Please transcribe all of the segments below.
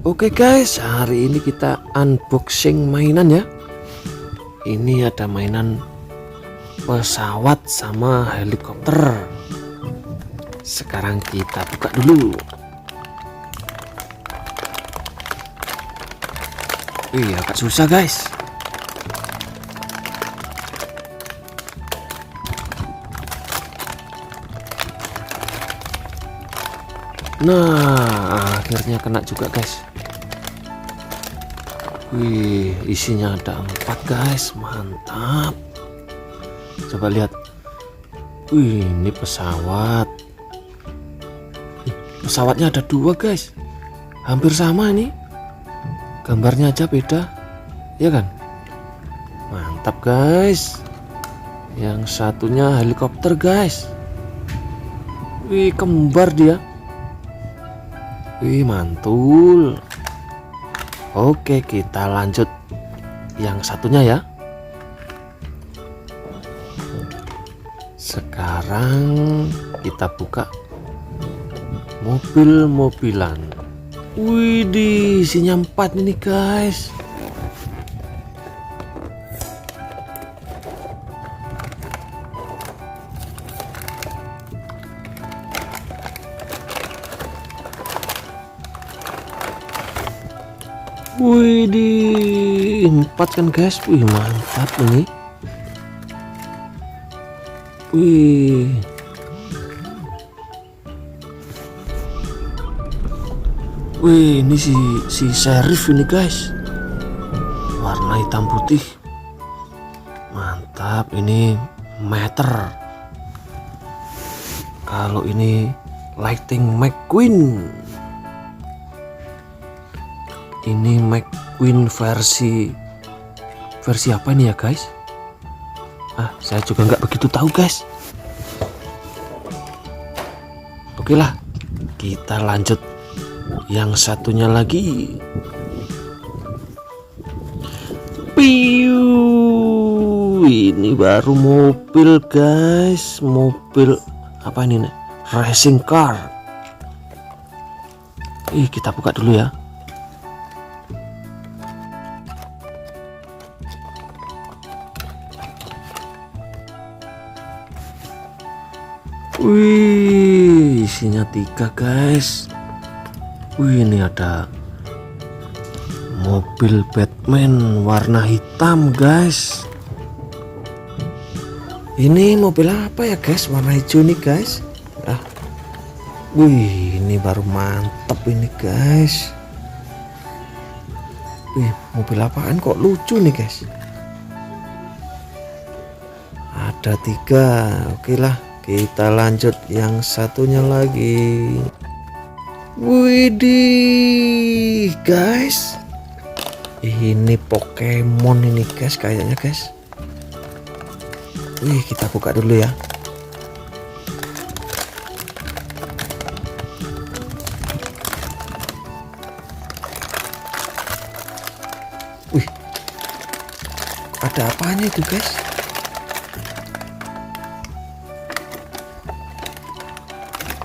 Oke guys, hari ini kita unboxing mainan ya. Ini ada mainan pesawat sama helikopter. Sekarang kita buka dulu. Agak susah guys. Nah, akhirnya kena juga guys. Isinya ada 4 guys, mantap. Coba lihat. Ini pesawat. Pesawatnya ada 2 guys. Hampir sama ini. Gambarnya aja beda, ya kan? Mantap guys. Yang satunya helikopter guys. Kembar dia. Mantul. Oke, kita lanjut yang satunya ya. Sekarang kita buka mobil-mobilan. Widih, isinya 4 ini guys. Widih, 4 kan guys. Mantap ini. Ini si Sheriff ini guys. Warna hitam putih. Mantap, ini meter. Kalau ini Lightning McQueen. Ini McQueen versi apa ini ya guys? Saya juga nggak begitu tahu guys. Oke lah, kita lanjut yang satunya lagi. Ini baru mobil guys. Mobil apa ini nih? Racing car. Kita buka dulu ya. Isinya 3 guys. Ini ada mobil Batman warna hitam guys. Ini mobil apa ya guys? Warna hijau nih guys. Ini baru mantap ini guys. Mobil apaan kok lucu nih guys? Ada 3. Oke lah, kita lanjut yang satunya lagi. Widih guys, ini Pokemon ini guys kayaknya guys. Kita buka dulu ya. Ada apanya itu guys?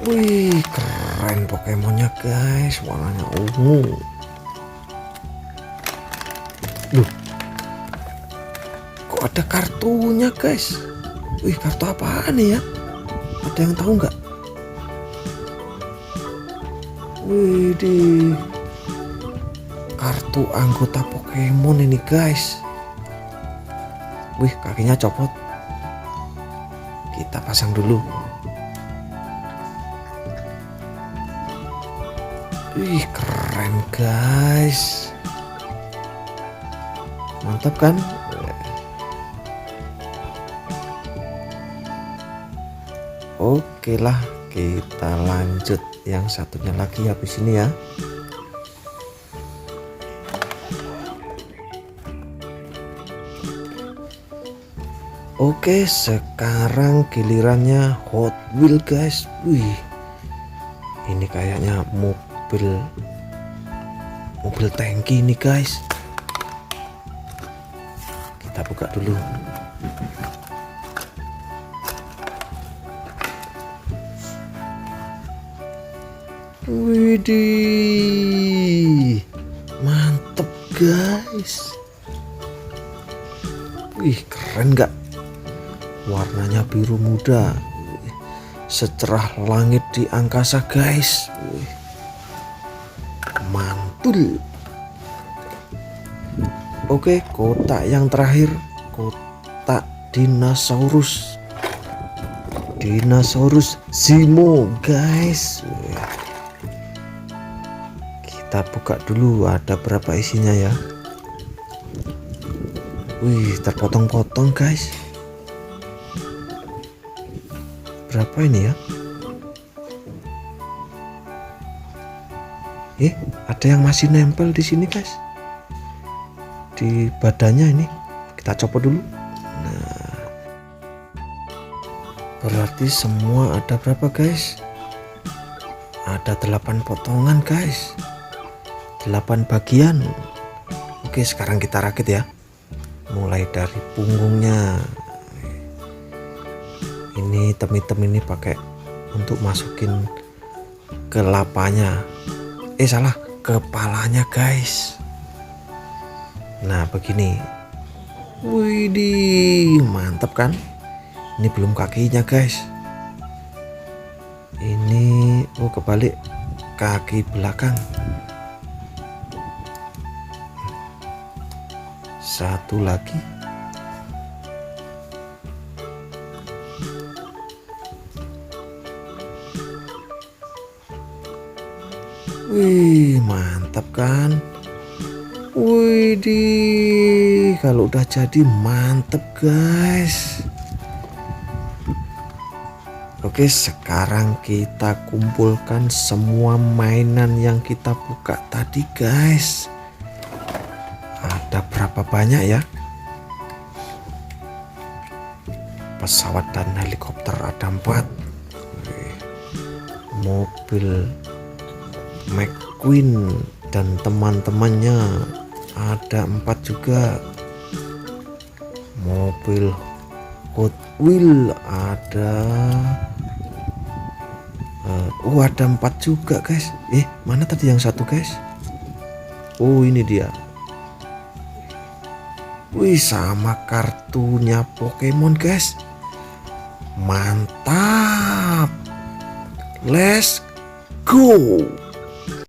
Keren Pokemonnya guys, warnanya ungu. Kok ada kartunya guys? Kartu apaan nih ya? Ada yang tahu nggak? Kartu anggota Pokemon ini guys. Kakinya copot. Kita pasang dulu. Keren guys. Mantap kan? Oke lah, kita lanjut yang satunya lagi habis ini ya. Oke, sekarang gilirannya Hot Wheel guys. Ini kayaknya mobil tangki ini guys. Kita buka dulu. Widih, guys. Wih, keren nggak? Warnanya biru muda, secerah langit di angkasa guys. Wih, mantul. Oke, kotak yang terakhir, kotak dinosaurus Zimo guys. Wih, kita buka dulu ada berapa isinya ya. Wih, terpotong-potong guys. Berapa ini ya? Ada yang masih nempel di sini guys. Di badannya ini. Kita copot dulu. Nah, berarti semua ada berapa guys? Ada 8 potongan guys. 8 bagian. Oke, sekarang kita rakit ya. Mulai dari punggungnya. Ini tem-tem ini pakai untuk masukin kelapanya. Salah, kepalanya guys. Nah, begini. Widih, mantap kan? Ini belum kakinya guys. Ini kebalik, kaki belakang. Satu lagi. Wih, mantap kan? Widih, kalau udah jadi mantep guys. Oke, sekarang kita kumpulkan semua mainan yang kita buka tadi guys. Ada berapa banyak ya? Pesawat dan helikopter ada 4. Mobil McQueen dan teman-temannya ada 4 juga. Mobil Hot Wheel ada ada 4 juga guys. Mana tadi yang satu guys? Ini dia. Wih, sama kartunya Pokemon guys. Mantap. Let's go.